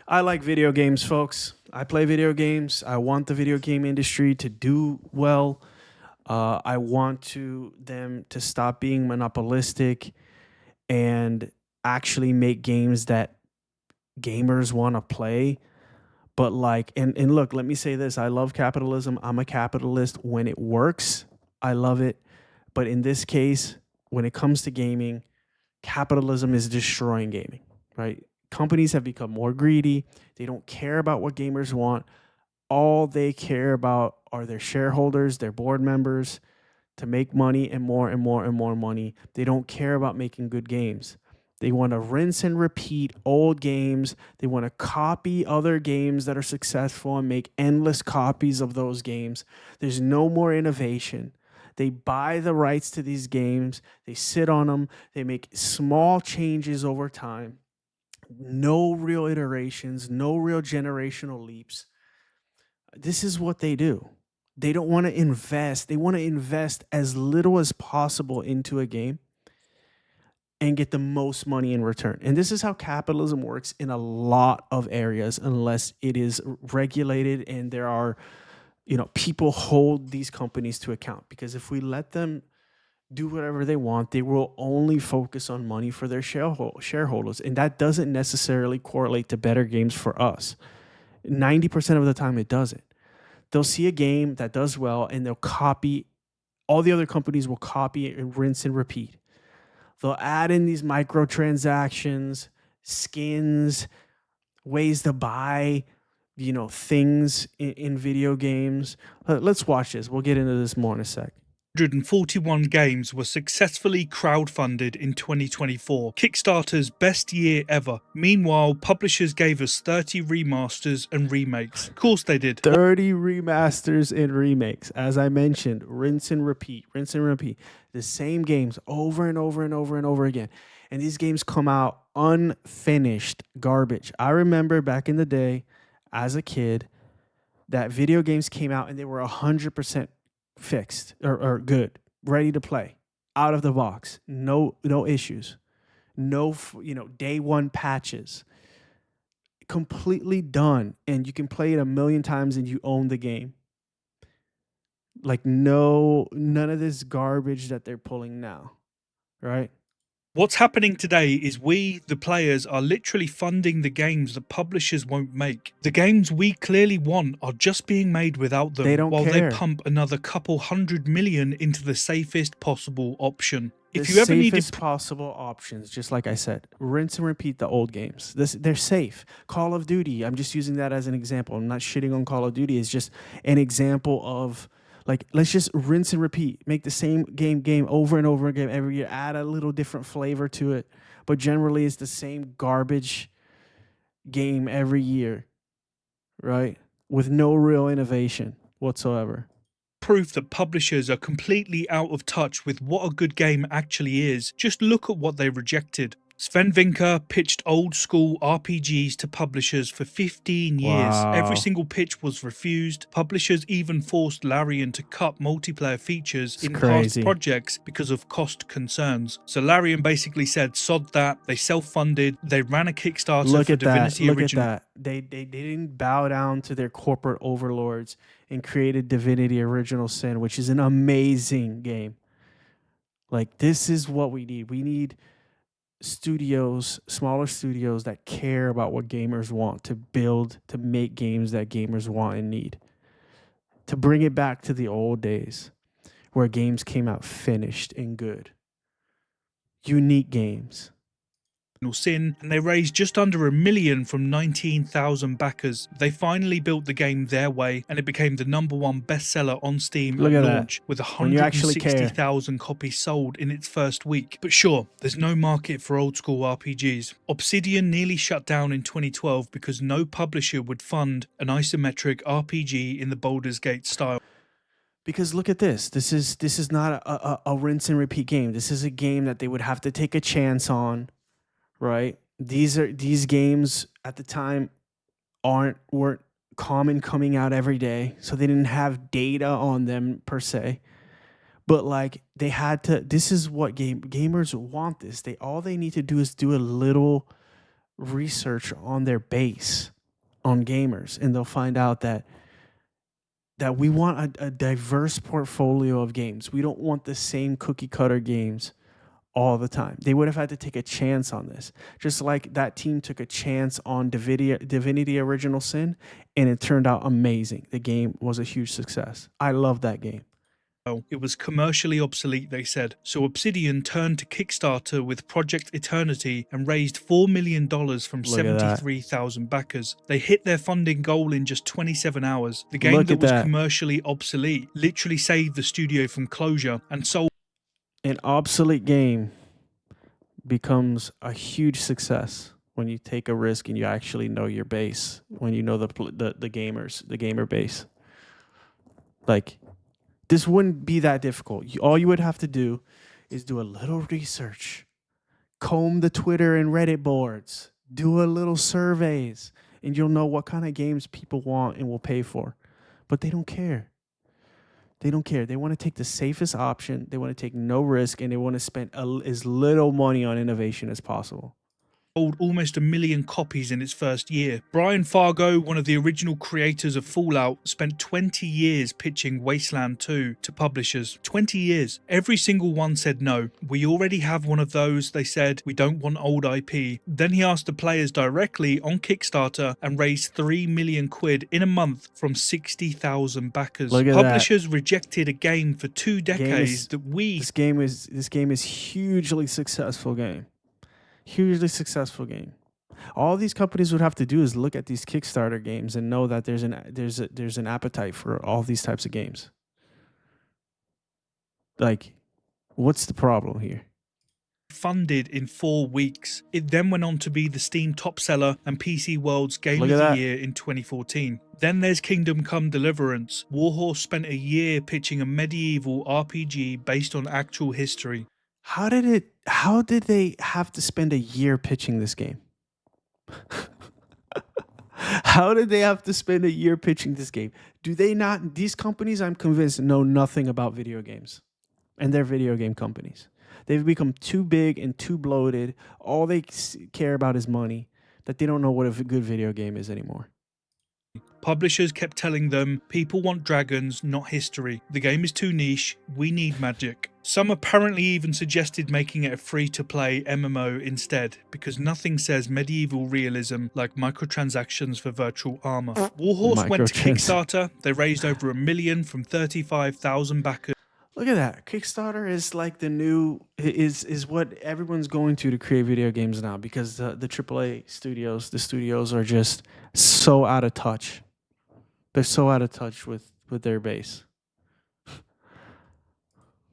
I like video games, folks. I play video games. I want the video game industry to do well. I want them to stop being monopolistic and actually make games that gamers want to play. But and look, let me say this. I love capitalism. I'm a capitalist when it works. I love it. But in this case, when it comes to gaming, capitalism is destroying gaming, right? Companies have become more greedy. They don't care about what gamers want. All they care about are their shareholders, their board members, to make money and more and more and more money. They don't care about making good games. They want to rinse and repeat old games. They want to copy other games that are successful and make endless copies of those games. There's no more innovation. They buy the rights to these games. They sit on them. They make small changes over time. No real iterations, no real generational leaps. This is what they do. They don't want to invest. They want to invest as little as possible into a game and get the most money in return. And this is how capitalism works in a lot of areas, unless it is regulated and there are, people hold these companies to account. Because if we let them do whatever they want, they will only focus on money for their shareholders. And that doesn't necessarily correlate to better games for us. 90% of the time, it doesn't. They'll see a game that does well and they'll copy. All the other companies will copy it and rinse and repeat. They'll add in these microtransactions, skins, ways to buy, things in video games. Let's watch this. We'll get into this more in a sec. 141 games were successfully crowdfunded in 2024, Kickstarter's best year ever. Meanwhile, publishers gave us 30 remasters and remakes. Of course they did. 30 remasters and remakes. As I mentioned, rinse and repeat. The same games over and over and over and over again. And these games come out unfinished garbage. I remember back in the day, as a kid, that video games came out and they were 100% fixed or good, ready to play, out of the box, no issues, no day one patches, completely done, and you can play it a million times and you own the game. None of this garbage that they're pulling now, right? What's happening today is we, the players, are literally funding the games that publishers won't make. The games we clearly want are just being made without them, They don't while care. they pump another couple $100 million into the safest possible option. If you ever needed possible options, just like I said, rinse and repeat the old games. They're safe. Call of Duty, I'm just using that as an example. I'm not shitting on Call of Duty. It's just an example of, let's just rinse and repeat. Make the same game over and over again every year. Add a little different flavor to it. But generally, it's the same garbage game every year, right? With no real innovation whatsoever. Proof that publishers are completely out of touch with what a good game actually is. Just look at what they rejected. Sven Vinker pitched old school RPGs to publishers for 15 years. Wow. Every single pitch was refused. Publishers even forced Larian to cut multiplayer features in past projects because of cost concerns. So Larian basically said, sod that. They self-funded. They ran a Kickstarter for Divinity Original. Look at that. They didn't bow down to their corporate overlords and created Divinity Original Sin, which is an amazing game. This is what we need. We need studios, smaller studios that care about what gamers want, to make games that gamers want and need, to bring it back to the old days where games came out finished and good, unique games. Sin, and they raised just under $1 million from 19,000 backers. They finally built the game their way, and it became the #1 bestseller on Steam at launch, with 160,000 copies sold in its first week. But sure, there's no market for old school RPGs. Obsidian nearly shut down in 2012 because no publisher would fund an isometric RPG in the Baldur's Gate style. Because look at this. This is not a rinse and repeat game. This is a game that they would have to take a chance on. Right? These games at the time weren't common, coming out every day, so they didn't have data on them per se. But they had to. This is what gamers want. All they need to do is do a little research on their base. on gamers, and they'll find out that we want a diverse portfolio of games. We don't want the same cookie cutter games all the time. They would have had to take a chance on this, just like that team took a chance on Divinity Original Sin, and it turned out amazing. The game was a huge success. I love that game. It was commercially obsolete, they said. So Obsidian turned to Kickstarter with Project Eternity and raised $4 million from 73,000 backers. They hit their funding goal in just 27 hours. The game that was commercially obsolete literally saved the studio from closure and sold. An obsolete game becomes a huge success when you take a risk and you actually know your base, when you know the gamer base. Like, this wouldn't be that difficult. All you would have to do is do a little research, comb the Twitter and Reddit boards, do a little surveys, and you'll know what kind of games people want and will pay for. But they don't care. They don't care. They want to take the safest option. They want to take no risk, and they want to spend as little money on innovation as possible. Sold almost 1 million copies in its first year. Brian Fargo, one of the original creators of Fallout, spent 20 years pitching Wasteland 2 to publishers. 20 years. Every single one said no. We already have one of those, they said. We don't want old IP. Then he asked the players directly on Kickstarter and raised 3 million quid in a month from 60,000 backers. Publishers rejected a game for 2 decades This game is hugely successful game. Hugely successful game. All these companies would have to do is look at these Kickstarter games and know that there's an appetite for all these types of games. Like, what's the problem here? Funded in 4 weeks. It then went on to be the Steam top seller and PC World's Game of the Year in 2014. Then there's Come Deliverance. Warhorse spent a year pitching a medieval RPG based on actual history. How did they have to spend a year pitching this game? How did they have to spend a year pitching this game? Do they not? These companies, I'm convinced, know nothing about video games, and they're video game companies. They've become too big and too bloated. All they care about is money, that they don't know what a good video game is anymore. Publishers kept telling them, people want dragons, not history. The game is too niche. We need magic. Some apparently even suggested making it a free-to-play MMO instead, because nothing says medieval realism like microtransactions for virtual armor. Warhorse went to Kickstarter. They raised over $1 million from 35,000 backers. Look at that. Kickstarter is like the new is what everyone's going to create video games now, because the AAA studios, the studios are just so out of touch. They're so out of touch with their base.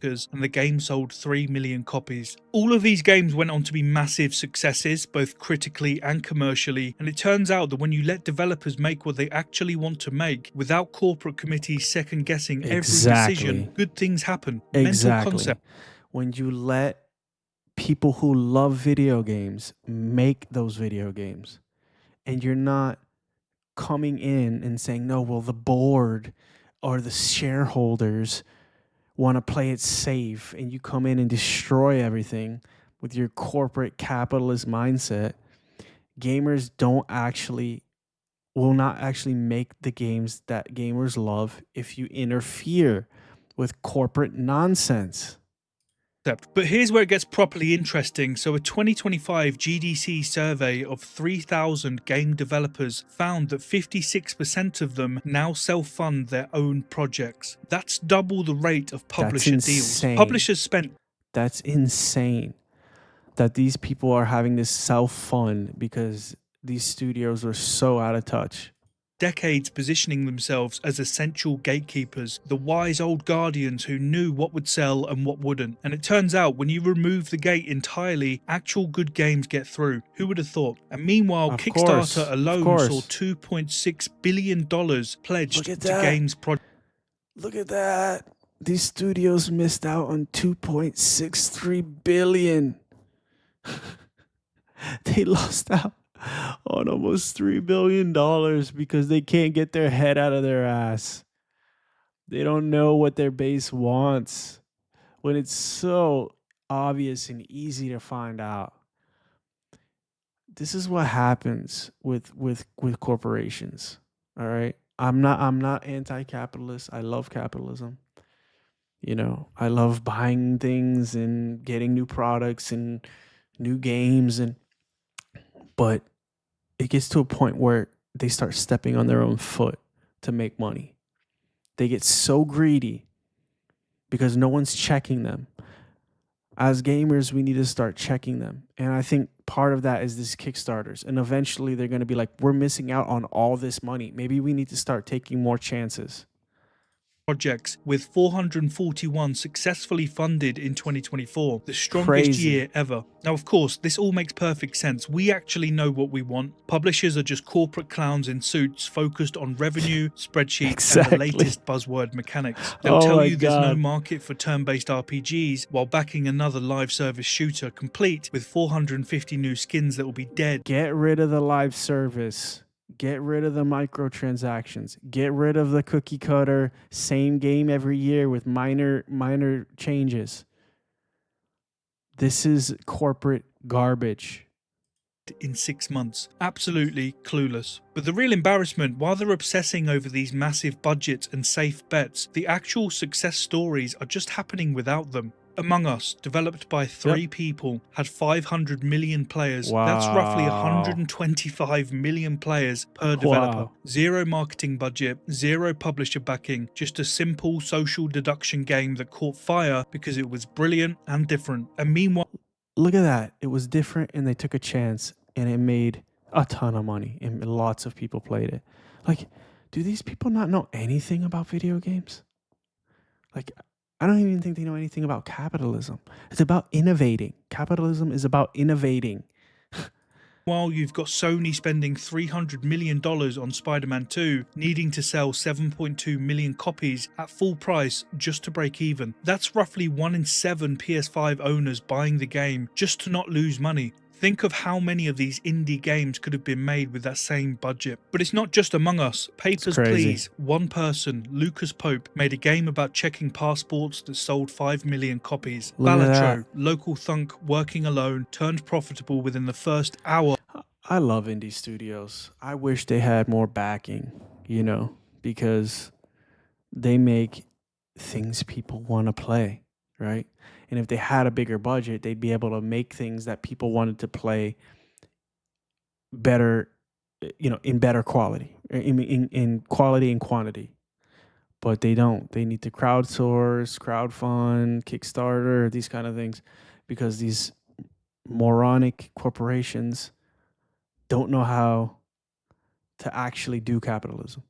And the game sold 3 million copies. All of these games went on to be massive successes, both critically and commercially, and it turns out that when you let developers make what they actually want to make, without corporate committees second-guessing every decision, good things happen. Mental concept. When you let people who love video games make those video games, and you're not coming in and saying, no, well, the board or the shareholders want to play it safe, and you come in and destroy everything with your corporate capitalist mindset, gamers will not actually make the games that gamers love if you interfere with corporate nonsense. But here's where it gets properly interesting. So a 2025 GDC survey of 3,000 game developers found that 56% of them now self-fund their own projects. That's double the rate of publisher deals. Publishers spent... That's insane that these people are having this self-fund because these studios are so out of touch. Decades positioning themselves as essential gatekeepers, the wise old guardians who knew what would sell and what wouldn't. And it turns out when you remove the gate entirely, actual good games get through. Who would have thought? And meanwhile, Kickstarter alone saw $2.6 billion pledged to games projects. Look at that. These studios missed out on $2.63 billion. They lost out on almost $3 billion because they can't get their head out of their ass. They don't know what their base wants when it's so obvious and easy to find out. this is what happens with corporations. All right. I'm not anti-capitalist. I love capitalism. I love buying things and getting new products and new games, but it gets to a point where they start stepping on their own foot to make money. They get so greedy because no one's checking them. As gamers, we need to start checking them. And I think part of that is these Kickstarters. And eventually they're going to be like, we're missing out on all this money. Maybe we need to start taking more chances. Projects, with 441 successfully funded in 2024, the strongest year ever. Now, of course, this all makes perfect sense. We actually know what we want. Publishers are just corporate clowns in suits focused on revenue, spreadsheets, and the latest buzzword mechanics. They'll tell you there's no market for turn-based RPGs while backing another live service shooter complete with 450 new skins that will be dead. Get rid of the live service. Get rid of the microtransactions. Get rid of the cookie cutter, same game every year with minor changes. This is corporate garbage. In 6 months. Absolutely clueless. But the real embarrassment, while they're obsessing over these massive budgets and safe bets, the actual success stories are just happening without them. Among Us, developed by 3 people, had 500 million players. Wow. That's roughly 125 million players per developer. Wow. Zero marketing budget, zero publisher backing, just a simple social deduction game that caught fire because it was brilliant and different. And meanwhile, look at that. It was different and they took a chance and it made a ton of money and lots of people played it. Like, do these people not know anything about video games? Like, I don't even think they know anything about capitalism. It's about innovating. Capitalism is about innovating. While you've got Sony spending $300 million on Spider-Man 2, needing to sell 7.2 million copies at full price just to break even. That's roughly 1 in 7 PS5 owners buying the game just to not lose money. Think of how many of these indie games could have been made with that same budget. But it's not just Among Us. Papers, Please, one person, Lucas Pope, made a game about checking passports that sold 5 million copies. Balatro, local thunk working alone, turned profitable within the first hour. I love indie studios. I wish they had more backing, because they make things people want to play, right? And if they had a bigger budget, they'd be able to make things that people wanted to play better, in better quality, in quality and quantity. But they don't. They need to crowdsource, crowdfund, Kickstarter, these kind of things, because these moronic corporations don't know how to actually do capitalism.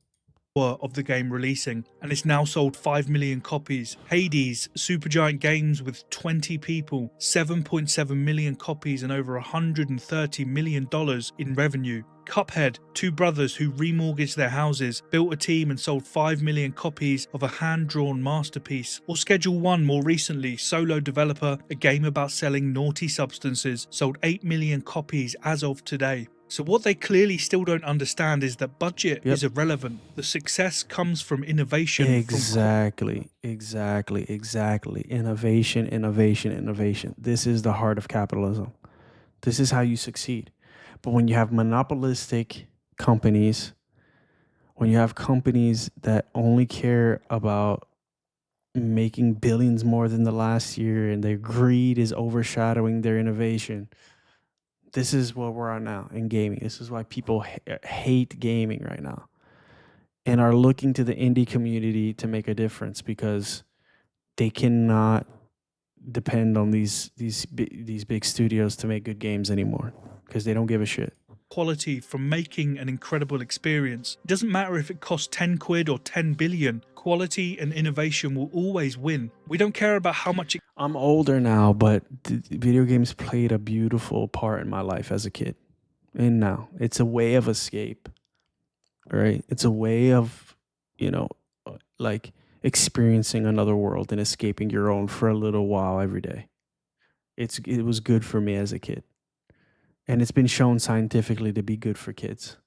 Of the game releasing, and it's now sold 5 million copies. Hades, Supergiant Games with 20 people, 7.7 million copies and over $130 million in revenue. Cuphead, 2 brothers who remortgaged their houses, built a team and sold 5 million copies of a hand-drawn masterpiece. Or Schedule 1, more recently, solo developer, a game about selling naughty substances, sold 8 million copies as of today. So what they clearly still don't understand is that budget is irrelevant. The success comes from innovation. Exactly. Innovation. This is the heart of capitalism. This is how you succeed. But when you have monopolistic companies, when you have companies that only care about making billions more than the last year and their greed is overshadowing their innovation, this is where we're at now in gaming. This is why people hate gaming right now and are looking to the indie community to make a difference, because they cannot depend on these big studios to make good games anymore, because they don't give a shit. Quality from making an incredible experience. It doesn't matter if it costs 10 quid or 10 billion. Quality and innovation will always win. We don't care about how much I'm older now, but video games played a beautiful part in my life as a kid. And now it's a way of escape, right? It's a way of, like experiencing another world and escaping your own for a little while every day. It was good for me as a kid. And it's been shown scientifically to be good for kids.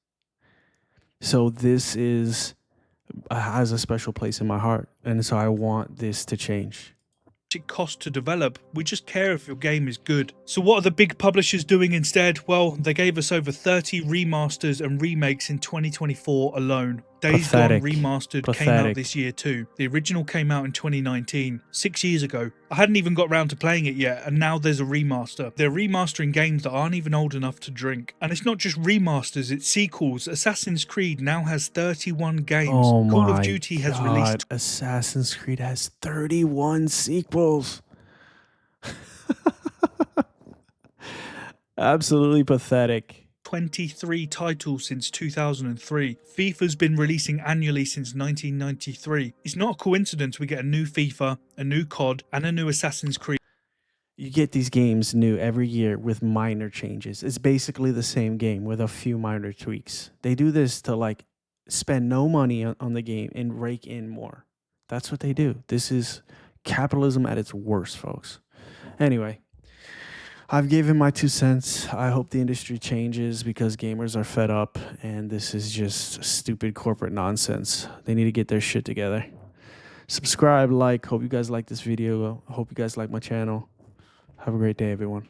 So this has a special place in my heart. And so I want this to change. it costs to develop. We just care if your game is good. So what are the big publishers doing instead? Well, they gave us over 30 remasters and remakes in 2024 alone. Days Gone Remastered came out this year too. The original came out in 2019, 6 years ago. I hadn't even got round to playing it yet, and now there's a remaster. They're remastering games that aren't even old enough to drink. And it's not just remasters, it's sequels. Assassin's Creed now has 31 games. Oh Call of Duty has released... Assassin's Creed has 31 sequels. Absolutely pathetic. 23 titles since 2003. FIFA's been releasing annually since 1993. It's not a coincidence we get a new FIFA, a new COD, and a new Assassin's Creed. You get these games new every year with minor changes. It's basically the same game with a few minor tweaks. They do this to like spend no money on the game and rake in more. That's what they do. This is capitalism at its worst, folks. Anyway, I've given my 2 cents. I hope the industry changes because gamers are fed up and this is just stupid corporate nonsense. They need to get their shit together. Subscribe, like. Hope you guys like this video. Hope you guys like my channel. Have a great day, everyone.